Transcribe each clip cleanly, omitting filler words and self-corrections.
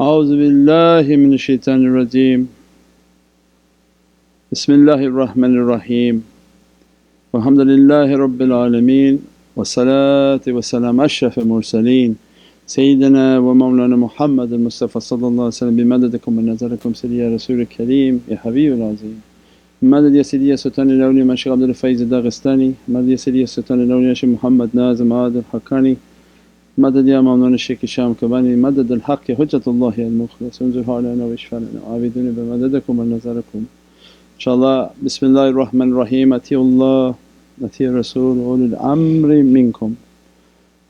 A'udhu billahi minash shaitanir rajeem. Bismillahir Rahmanir Rahim. Walhamdulillahi Rabbil Alameen. Wassalatu wassalam ashrafil mursaleen Sayyidina wa Mawlana Muhammadan Mustafa sallallahu alayhi wa sallam bimadadikum wa nazarikum Sayyidi ya Rasul Kareem ya Habibul Azim. Madad ya Sayyidi ya Sultan al-Awliya ma Shaykh Abdul Faiz al-Daghestani, Madad ya Sayyidi ya Sultan al-Awliya Shaykh Muhammad Nazim Adil Haqqani, Madad ya Mawlana Shaykh Sham Kabani, Madad al-Haqq ya Hujjatullahi al-Mukhlas, unzurhu alayna wa ishfa'lana abiduna bi madadikum wa nazarikum. InshaAllah, Bismillahir Rahmanir Rahim, Atiullah, Ati Rasul, ulul amri minkum.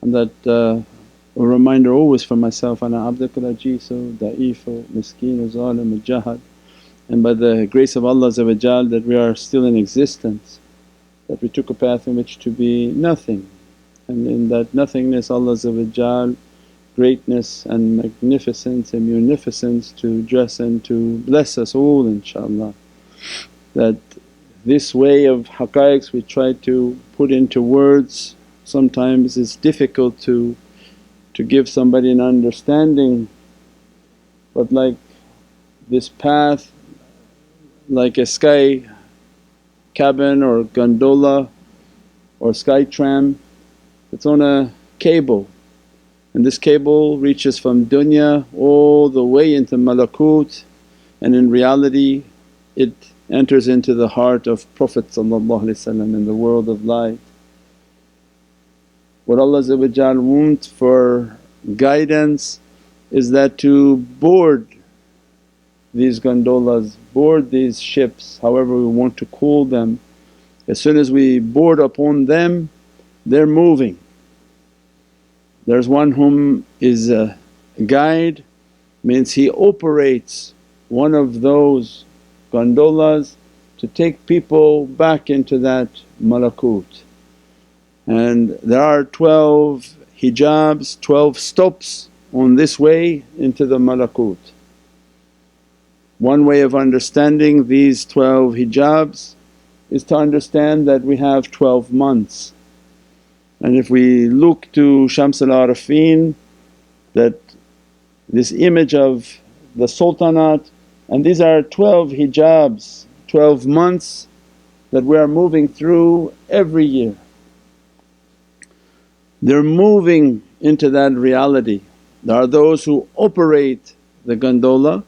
And that a reminder always for myself, ana abdukal ajizu, da'eefu, miskeen, zalim, jahad. And by the grace of Allah that we are still in existence, that we took a path in which to be nothing, and in that nothingness Allah greatness and magnificence and munificence to dress and to bless us all inshaAllah. That this way of haqqaiqs we try to put into words, sometimes it's difficult to give somebody an understanding, but like this path, like a sky cabin or gondola or sky tram, it's on a cable, and this cable reaches from dunya all the way into malakut, and in reality it enters into the heart of Prophet in the world of light. What Allah wants for guidance is that to board these gondolas, board these ships, however we want to call them. As soon as we board upon them, they're moving. There's one whom is a guide, means he operates one of those gondolas to take people back into that malakut. And there are 12 hijabs, 12 stops on this way into the malakut. One way of understanding these 12 hijabs is to understand that we have 12 months. And if we look to Shams al-Arifin, that this image of the sultanate, and these are 12 hijabs, 12 months that we are moving through every year. They're moving into that reality. There are those who operate the gondola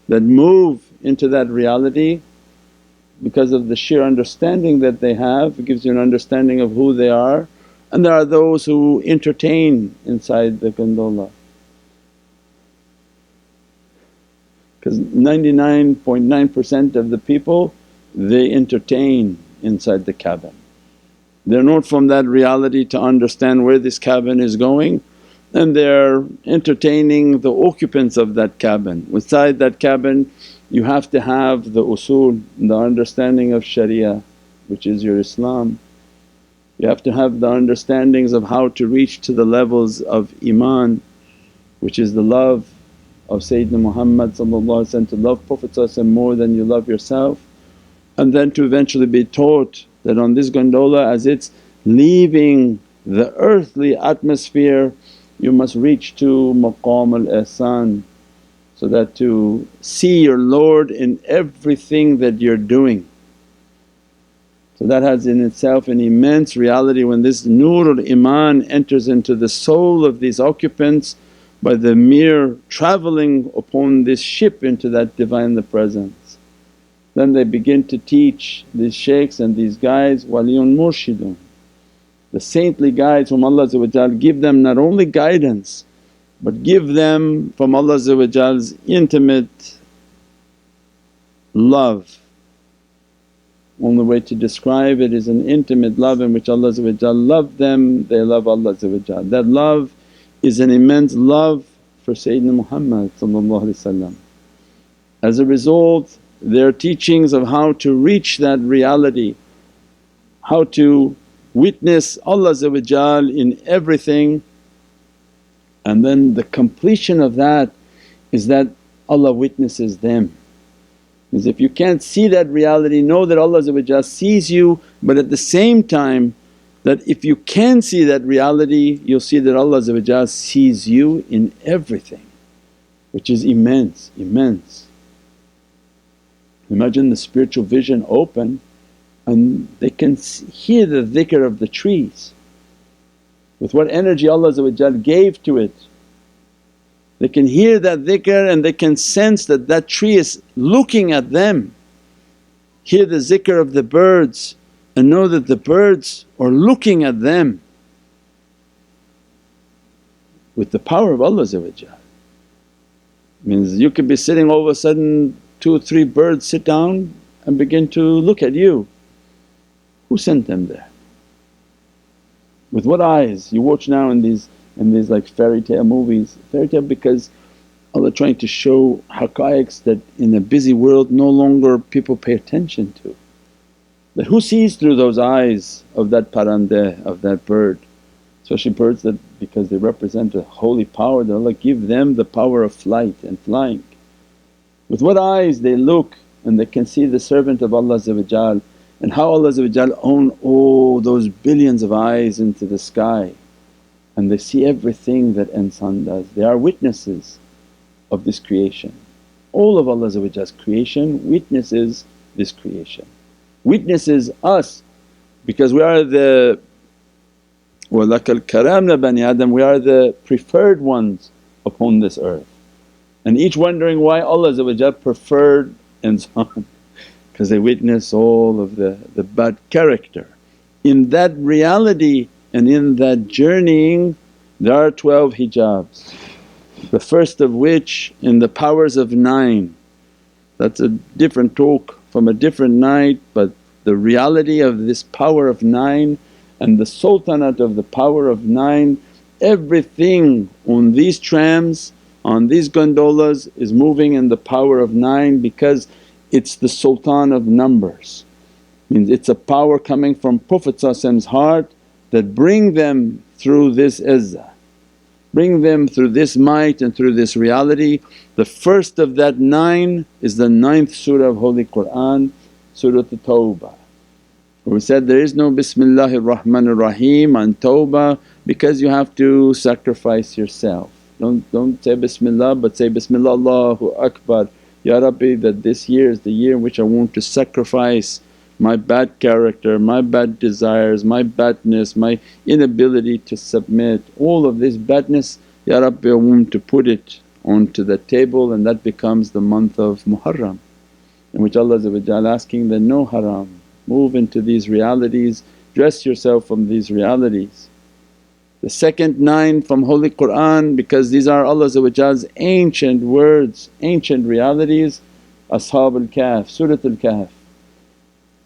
that move into that reality because of the sheer understanding that they have, it gives you an understanding of who they are. And there are those who entertain inside the gondola, because 99.9% of the people they entertain inside the cabin. They're not from that reality to understand where this cabin is going, and they're entertaining the occupants of that cabin. Inside that cabin you have to have the usul, the understanding of sharia, which is your Islam. You have to have the understandings of how to reach to the levels of Iman, which is the love of Sayyidina Muhammad, to love Prophet more than you love yourself, and then to eventually be taught that on this gondola as it's leaving the earthly atmosphere you must reach to maqam al-Ihsan, so that to see your Lord in everything that you're doing. So that has in itself an immense reality. When this Nurul Iman enters into the soul of these occupants by the mere travelling upon this ship into that Divine Presence, then they begin to teach these shaykhs and these guides, waliyun murshidun, the saintly guides whom Allah give them not only guidance but give them from Allah's intimate love. Only way to describe it is an intimate love in which Allah loved them, they love Allah. That love is an immense love for Sayyidina Muhammad. As a result their teachings of how to reach that reality, how to witness Allah in everything, and then the completion of that is that Allah witnesses them. Because if you can't see that reality, know that Allah sees you, but at the same time that if you can see that reality you'll see that Allah sees you in everything. which is immense, immense. Imagine the spiritual vision open and they can hear the dhikr of the trees. With what energy Allah gave to it, they can hear that dhikr and they can sense that that tree is looking at them. Hear the zikr of the birds and know that the birds are looking at them with the power of Allah. Means you could be sitting, all of a sudden 2 or 3 birds sit down and begin to look at you. Who sent them there? With what eyes? You watch now in these like fairy tale movies, fairy tale because Allah trying to show haqqaiqs that in a busy world no longer people pay attention to. That who sees through those eyes of that parandeh, of that bird? Especially birds that because they represent a holy power that Allah give them the power of flight and flying. With what eyes they look and they can see the servant of Allah and how Allah own all those billions of eyes into the sky and they see everything that Insan does. They are witnesses of this creation. All of Allah's creation witnesses this creation, witnesses us because we are the وَلَكَ الْكَرَامْنَا بَنِي Adam, we are the preferred ones upon this earth. And each wondering why Allah preferred Insan because they witness all of the bad character. In that reality and in that journeying there are 12 hijabs, the first of which in the powers of 9. That's a different talk from a different night, but the reality of this power of 9 and the sultanate of the power of 9, everything on these trams, on these gondolas is moving in the power of 9 because it's the sultan of numbers. Means it's a power coming from Prophet's heart that bring them through this izzah, bring them through this might and through this reality. The first of that 9 is the 9th surah of Holy Qur'an, Surat at-Tawbah. We said there is no Bismillahir Rahmanir Rahim on Tawbah because you have to sacrifice yourself. Don't say Bismillah but say Bismillah Allahu Akbar, Ya Rabbi, that this year is the year in which I want to sacrifice my bad character, my bad desires, my badness, my inability to submit, all of this badness, Ya Rabbi I want to put it onto the table, and that becomes the month of Muharram in which Allah asking that, no haram, move into these realities, dress yourself from these realities. The second 9 from Holy Qur'an because these are Allah's ancient words, ancient realities, Ashab al-Kahf, Surat al-Kahf.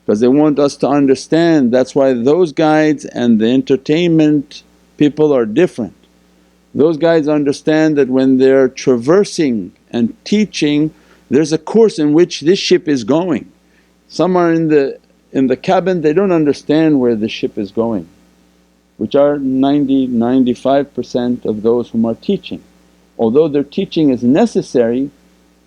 Because they want us to understand, that's why those guides and the entertainment people are different. Those guides understand that when they're traversing and teaching there's a course in which this ship is going. Some are in the cabin, they don't understand where the ship is going, which are 90–95% of those whom are teaching. Although their teaching is necessary,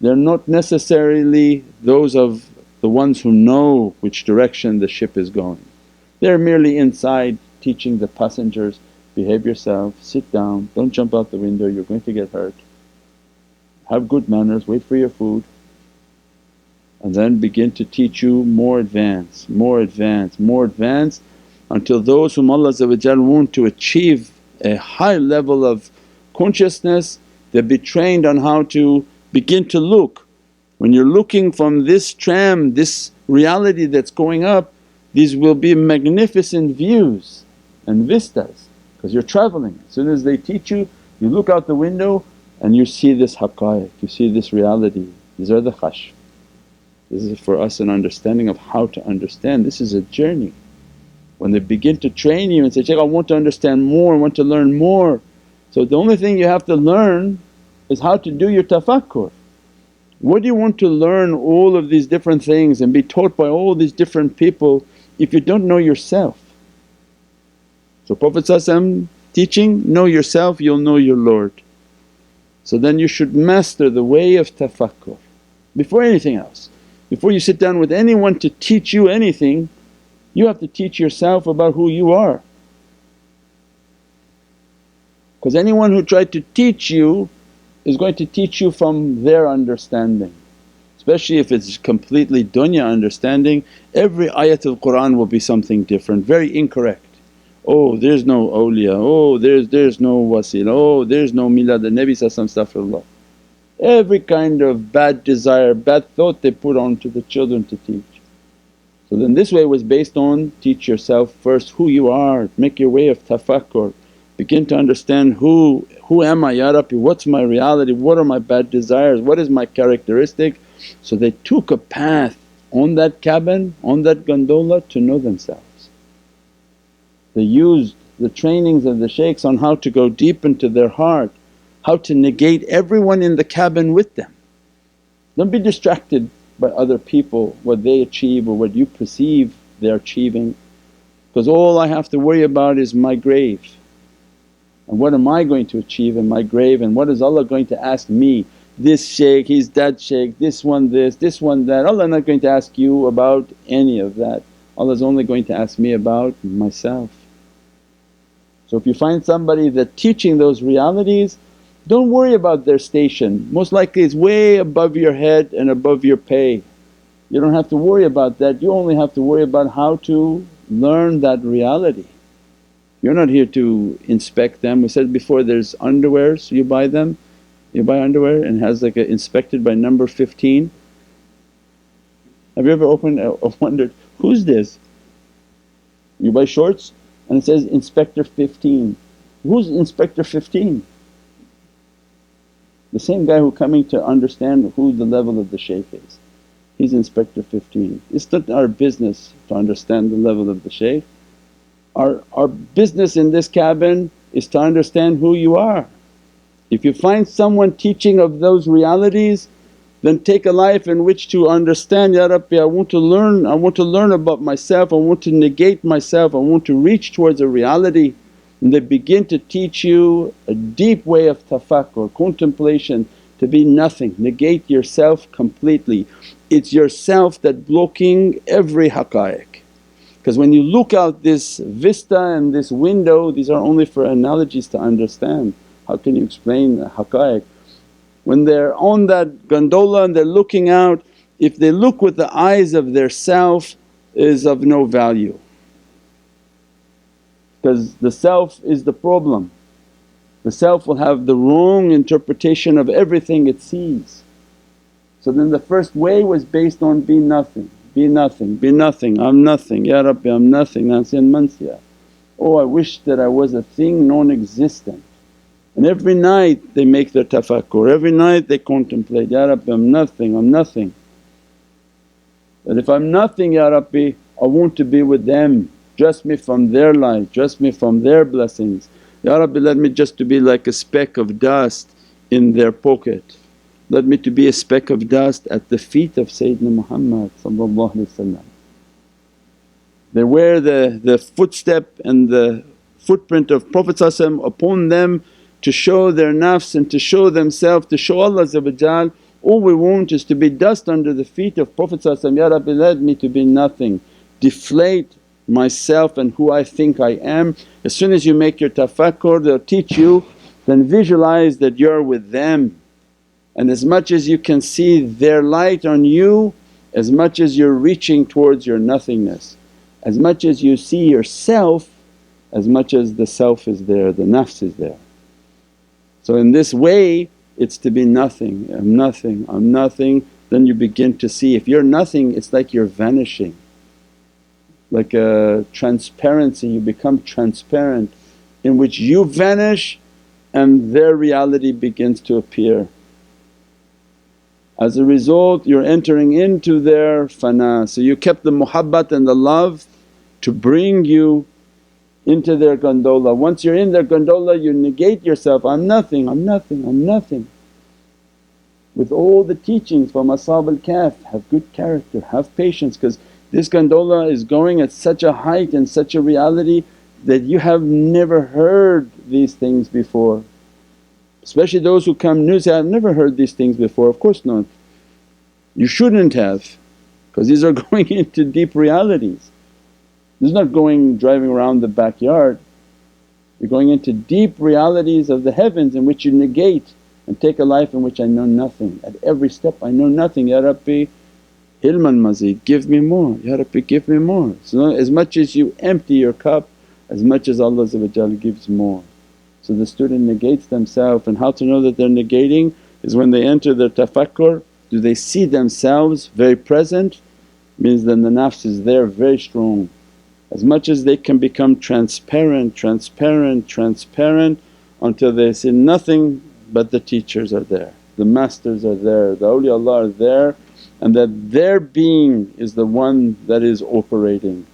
they're not necessarily those of the ones who know which direction the ship is going. They're merely inside teaching the passengers, behave yourself, sit down, don't jump out the window, you're going to get hurt, have good manners, wait for your food. And then begin to teach you more advance, more advance, more advance, until those whom Allah want to achieve a high level of consciousness, they'll be trained on how to begin to look. When you're looking from this tram, this reality that's going up, these will be magnificent views and vistas because you're travelling. As soon as they teach you, you look out the window and you see this haqqaiq, you see this reality. These are the kashf. This is for us an understanding of how to understand. This is a journey. When they begin to train you and say, Shaykh, I want to understand more, I want to learn more. So the only thing you have to learn is how to do your tafakkur. What do you want to learn all of these different things and be taught by all these different people if you don't know yourself? So Prophet teaching, know yourself, you'll know your Lord. So then you should master the way of tafakkur before anything else. Before you sit down with anyone to teach you anything, you have to teach yourself about who you are. Because anyone who tried to teach you is going to teach you from their understanding. Especially if it's completely dunya understanding, every ayat of Qur'an will be something different, very incorrect. Oh, there's no awliya, oh there's no wasila, oh there's no milad al-Nabi astaghfirullah. Every kind of bad desire, bad thought they put on to the children to teach. So then this way was based on teach yourself first who you are, make your way of tafakkur, begin to understand who am I ya Rabbi, what's my reality, what are my bad desires, what is my characteristic. So they took a path on that cabin, on that gondola to know themselves. They used the trainings of the shaykhs on how to go deep into their heart, how to negate everyone in the cabin with them. Don't be distracted by other people, what they achieve or what you perceive they're achieving, because all I have to worry about is my grave. And what am I going to achieve in my grave, and what is Allah going to ask me? This shaykh, he's that shaykh, this one this one that. Allah not going to ask you about any of that, Allah's only going to ask me about myself. So if you find somebody that teaching those realities, don't worry about their station, most likely it's way above your head and above your pay. You don't have to worry about that, you only have to worry about how to learn that reality. You're not here to inspect them. We said before there's underwears, you buy them, you buy underwear and it has like a inspected by number 15. Have you ever opened wondered, who's this? You buy shorts and it says Inspector 15. Who's Inspector 15? The same guy who coming to understand who the level of the shaykh is, he's Inspector 15. It's not our business to understand the level of the shaykh. Our business in this cabin is to understand who you are. If you find someone teaching of those realities, then take a life in which to understand, Ya Rabbi I want to learn about myself, I want to negate myself, I want to reach towards a reality. And they begin to teach you a deep way of tafakkur, contemplation, to be nothing, negate yourself completely. It's yourself that blocking every haqqaiq. Because when you look out this vista and this window, these are only for analogies to understand. How can you explain haqqaiq? When they're on that gondola and they're looking out, if they look with the eyes of their self is of no value, because the self is the problem. The self will have the wrong interpretation of everything it sees. So then the first way was based on be nothing, be nothing, be nothing, I'm nothing, Ya Rabbi I'm nothing, nasiyan mansiya. Oh I wish that I was a thing non-existent. And every night they make their tafakkur, every night they contemplate, Ya Rabbi I'm nothing, I'm nothing. That if I'm nothing Ya Rabbi I want to be with them, dress me from their light, dress me from their blessings. Ya Rabbi let me just to be like a speck of dust in their pocket, let me to be a speck of dust at the feet of Sayyidina Muhammad. They wear the footstep and the footprint of Prophet upon them to show their nafs and to show themselves, to show Allah. All we want is to be dust under the feet of Prophet. Ya Rabbi let me to be nothing, deflate myself and who I think I am. As soon as you make your tafakkur they'll teach you, then visualize that you're with them. And as much as you can see their light on you, as much as you're reaching towards your nothingness, as much as you see yourself, as much as the self is there, the nafs is there. So in this way it's to be nothing, I'm nothing, I'm nothing. Then you begin to see if you're nothing it's like you're vanishing. Like a transparency, you become transparent in which you vanish and their reality begins to appear. As a result you're entering into their fana. So you kept the muhabbat and the love to bring you into their gondola. Once you're in their gondola you negate yourself, I'm nothing, I'm nothing, I'm nothing. With all the teachings from Ashab al-Kahf, have good character, have patience, because this gondola is going at such a height and such a reality that you have never heard these things before. Especially those who come new say, I've never heard these things before. Of course not, you shouldn't have, because these are going into deep realities. This is not going driving around the backyard, you're going into deep realities of the heavens in which you negate and take a life in which I know nothing. At every step I know nothing, Ya Rabbi ilman mazid, give me more, Ya Rabbi give me more. So as much as you empty your cup, as much as Allah gives more. So the student negates themselves, and how to know that they're negating is when they enter their tafakkur, do they see themselves very present? Means then the nafs is there very strong. As much as they can become transparent, transparent, transparent until they see nothing but the teachers are there, the masters are there, the awliyaullah are there, and that their being is the one that is operating.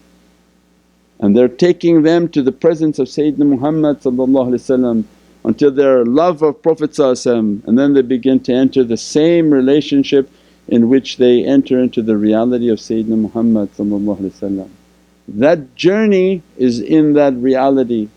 And they're taking them to the presence of Sayyidina Muhammad until their love of Prophet, and then they begin to enter the same relationship in which they enter into the reality of Sayyidina Muhammad. That journey is in that reality.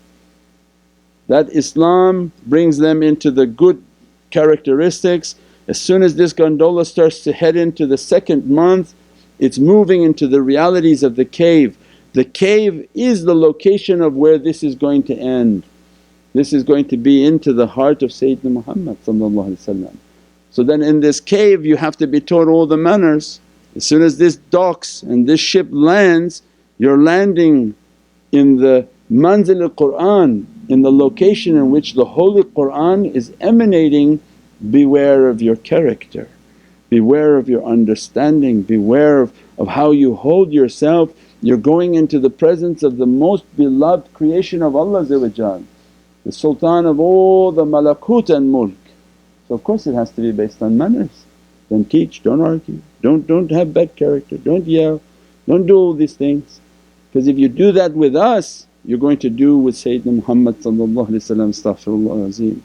That Islam brings them into the good characteristics. As soon as this gondola starts to head into the second month, it's moving into the realities of the cave. The cave is the location of where this is going to end. This is going to be into the heart of Sayyidina Muhammad. So then in this cave you have to be taught all the manners. As soon as this docks and this ship lands, you're landing in the manzil al-Qur'an, in the location in which the Holy Qur'an is emanating. Beware of your character, beware of your understanding, beware of how you hold yourself. You're going into the presence of the most beloved creation of Allah, the sultan of all the malakut and mulk. So of course it has to be based on manners. Don't teach, don't argue, don't have bad character, don't yell, don't do all these things. Because if you do that with us, you're going to do with Sayyidina Muhammad astaghfirullah azim.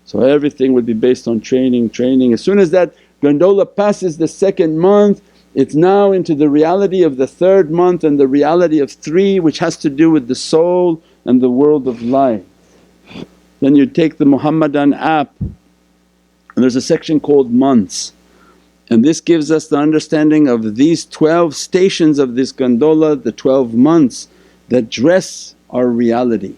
So everything would be based on training, training. As soon as that gondola passes the second month, it's now into the reality of the third month and the reality of 3, which has to do with the soul and the world of life. Then you take the Muhammadan app, and there's a section called months, and this gives us the understanding of these 12 stations of this gondola, the 12 months that dress our reality.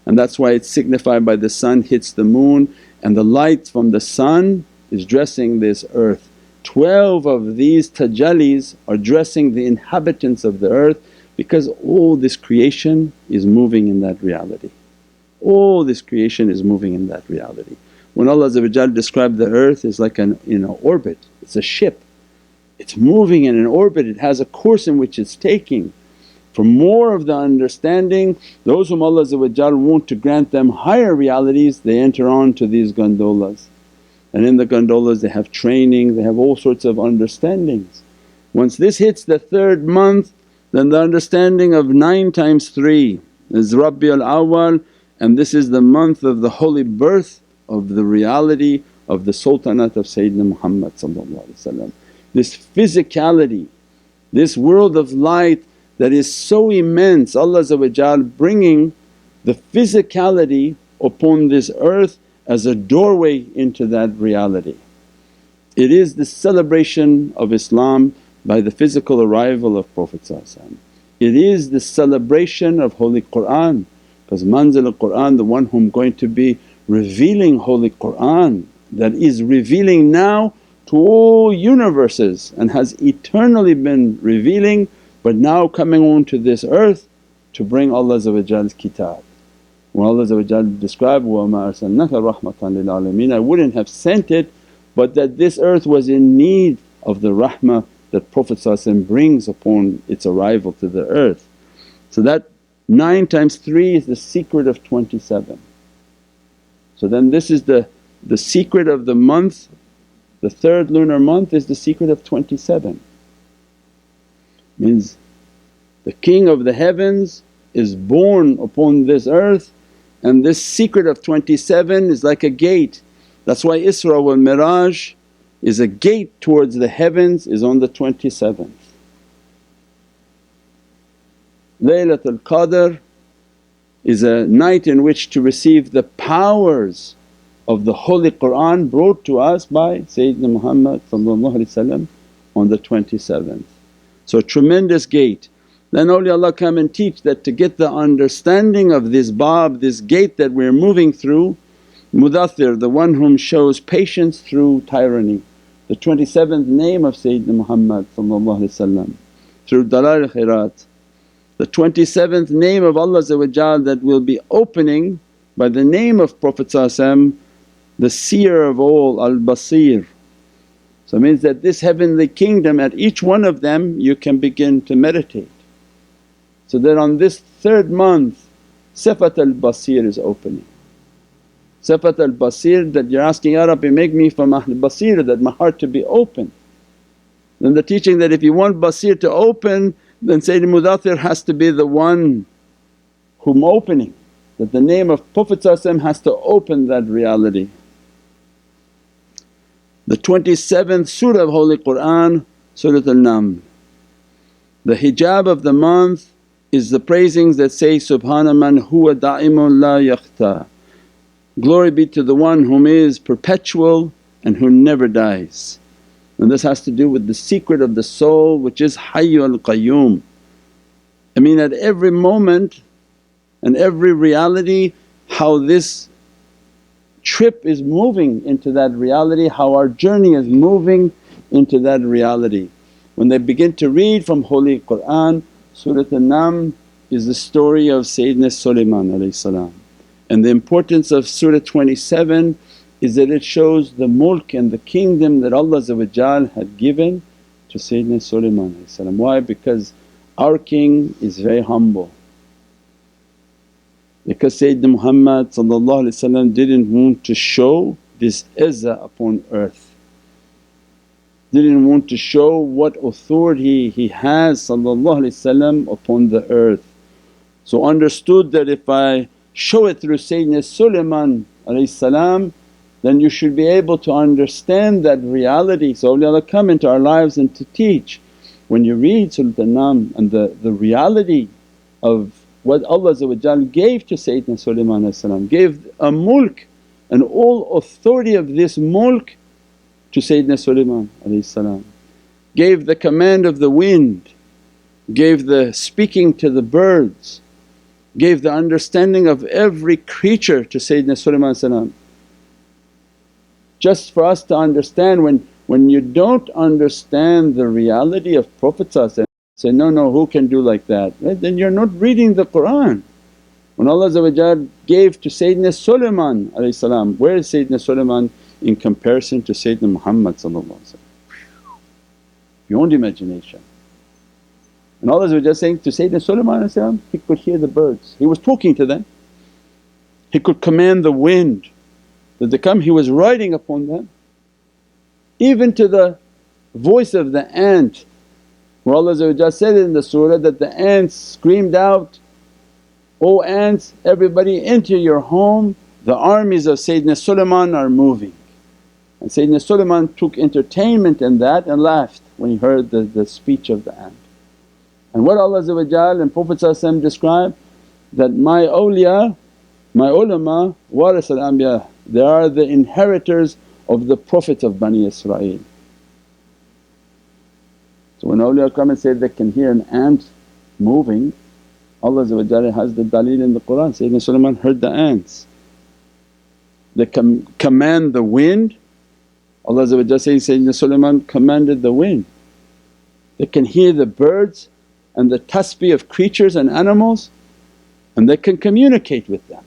And that's why it's signified by the sun hits the moon and the light from the sun is dressing this earth. 12 of these tajallis are dressing the inhabitants of the earth, because all this creation is moving in that reality. All this creation is moving in that reality. When Allah described the earth as like in an orbit, it's a ship, it's moving in an orbit, it has a course in which it's taking. For more of the understanding, those whom Allah want to grant them higher realities, they enter on to these gondolas. And in the gondolas they have training, they have all sorts of understandings. Once this hits the third month, then the understanding of 9 times 3 is Rabi al-Awwal, and this is the month of the holy birth of the reality of the sultanate of Sayyidina Muhammad. This physicality, this world of light that is so immense, Allah bringing the physicality upon this earth as a doorway into that reality. It is the celebration of Islam by the physical arrival of Prophet. It is the celebration of Holy Qur'an, because manzil al-Qur'an, the one whom going to be revealing Holy Qur'an, that is revealing now to all universes and has eternally been revealing, but now coming on to this earth to bring Allah's kitab. When Allah described, وَمَا أَرْسَلْنَاكَ رَحْمَةً لِلْعَالَمِينَ, I wouldn't have sent it, but that this earth was in need of the rahmah that Prophet brings upon its arrival to the earth. So that 9 times 3 is the secret of 27. So then this is the secret of the month, the third lunar month is the secret of 27. Means the King of the heavens is born upon this earth, and this secret of 27 is like a gate. That's why Isra wal Miraj is a gate towards the heavens, is on the 27th. Laylatul Qadr is a night in which to receive the powers of the Holy Qur'an brought to us by Sayyidina Muhammad on the 27th. So tremendous gate. Then awliyaullah come and teach that to get the understanding of this bab, this gate that we're moving through, Mudaththir, the one whom shows patience through tyranny. The 27th name of Sayyidina Muhammad through Dalail Khairat. The 27th name of Allah that will be opening by the name of Prophet the seer of all, al-Basir. So it means that this heavenly kingdom, at each one of them you can begin to meditate. So that on this 3rd month Sifat al-Basir is opening. Sifat al-Basir, that you're asking, Ya Rabbi make me from Ahl Basir, that my heart to be open. Then the teaching that if you want Basir to open, then Sayyidina Mudaththir has to be the one whom opening, that the name of Prophet has to open that reality. The 27th surah of Holy Qur'an, Surat al-Naml. The hijab of the month is the praisings that say, Subhana man huwa da'imun la yakhta. Glory be to the one whom is perpetual and who never dies. And this has to do with the secret of the soul which is Hayyu al-Qayyum. I mean at every moment and every reality how this trip is moving into that reality, how our journey is moving into that reality. When they begin to read from Holy Qur'an, Surat an-Naml is the story of Sayyidina Sulaiman. And the importance of Surah 27 is that it shows the mulk and the kingdom that Allah had given to Sayyidina Sulaiman. Why? Because our king is very humble. Because Sayyidina Muhammad didn't want to show this izzah upon earth, didn't want to show what authority he has upon the earth. So understood that if I show it through Sayyidina Sulaiman then you should be able to understand that reality. So awliyaullah come into our lives and to teach. When you read Surat an-Naml and the reality of what Allah gave to Sayyidina Sulaiman, gave a mulk and all authority of this mulk to Sayyidina Sulaiman, gave the command of the wind, gave the speaking to the birds, gave the understanding of every creature to Sayyidina Sulaiman. Just for us to understand, when you don't understand the reality of Prophet say, no, who can do like that? Right? Then you're not reading the Qur'an. When Allah gave to Sayyidina Sulaiman, where is Sayyidina Sulaiman in comparison to Sayyidina Muhammad? Beyond imagination. And Allah saying to Sayyidina Sulaiman, he could hear the birds, he was talking to them. He could command the wind that they come, he was riding upon them. Even to the voice of the ant, where Allah said in the surah that the ants screamed out, O ants, everybody enter your home, the armies of Sayyidina Sulaiman are moving. And Sayyidina Sulaiman took entertainment in that and laughed when he heard the speech of the ant. And what Allah and Prophet describe, that my awliya, my ulama, waris al-anbiya, they are the inheritors of the Prophet of Bani Israel. So when awliya come and say they can hear an ant moving, Allah has the daleel in the Qur'an. Sayyidina Sulaiman heard the ants. They command the wind, Allah says Sayyidina Sulaiman commanded the wind. They can hear the birds and the tasbih of creatures and animals, and they can communicate with them.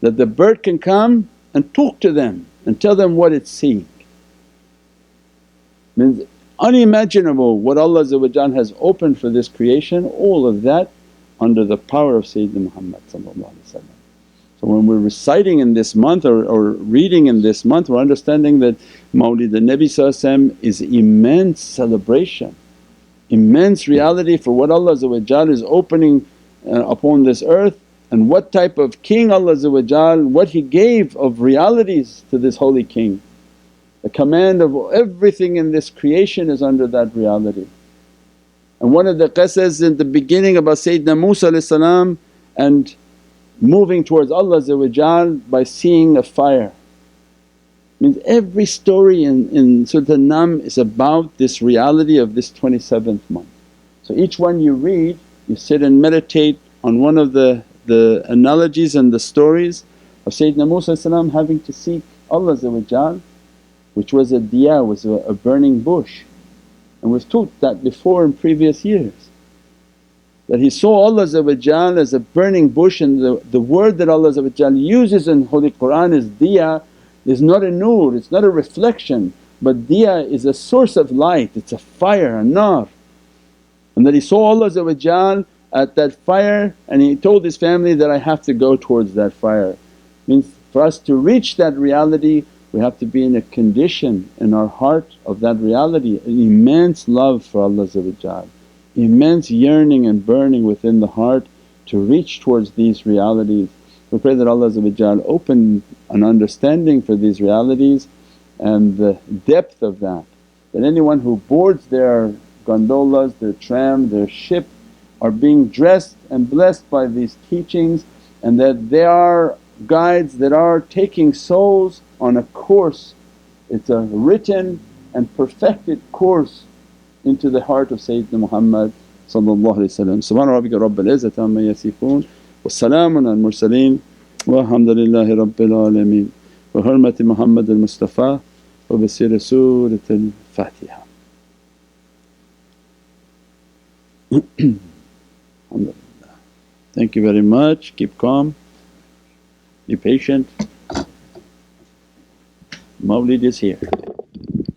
That the bird can come and talk to them and tell them what it's seeing. Means unimaginable what Allah has opened for this creation, all of that under the power of Sayyidina Muhammad. So when we're reciting in this month or reading in this month, we're understanding that Mawlid the Nabi is immense celebration, immense reality for what Allah is opening upon this earth, and what type of king Allah what He gave of realities to this holy king. The command of everything in this creation is under that reality. And one of the qissas in the beginning about Sayyidina Musa and moving towards Allah by seeing a fire. Means every story in Surat an-Naml is about this reality of this 27th month. So each one you read, you sit and meditate on one of the analogies and the stories of Sayyidina Musa having to seek Allah, which was a diya, was a burning bush. And we've taught that before in previous years, that he saw Allah as a burning bush, and the word that Allah uses in Holy Qur'an is diya, is not a nur, it's not a reflection, but diya is a source of light, it's a fire, a nar. And that he saw Allah at that fire, and he told his family that, I have to go towards that fire. Means for us to reach that reality we have to be in a condition in our heart of that reality, an immense love for Allah, immense yearning and burning within the heart to reach towards these realities. We pray that Allah open an understanding for these realities and the depth of that. That anyone who boards their gondolas, their tram, their ship are being dressed and blessed by these teachings, and that they are guides that are taking souls on a course. It's a written and perfected course into the heart of Sayyidina Muhammad. Subhana rabbika rabbil izzati amma yasifoon wa salaamun al mursaleen walhamdulillahi rabbil alameen. Bi hurmati Muhammad al-Mustafa wa bi sirri Surat al-Fatiha. Alhamdulillah. Thank you very much, keep calm, be patient. Mawlid is here.